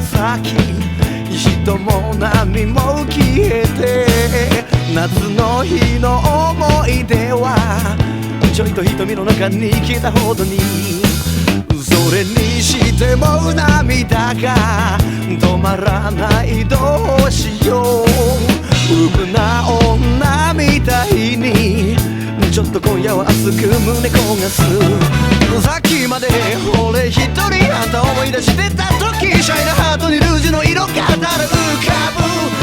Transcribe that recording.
先人も波も消えて夏の日の思い出はちょいと瞳の中に来たほどにそれにしても涙が止まらないどうしよう浮くな女みたいにちょっと今夜は熱く胸焦がすさっきまで俺一人あんた思い出してた時シャイなハートにルージュの色がただ浮かぶ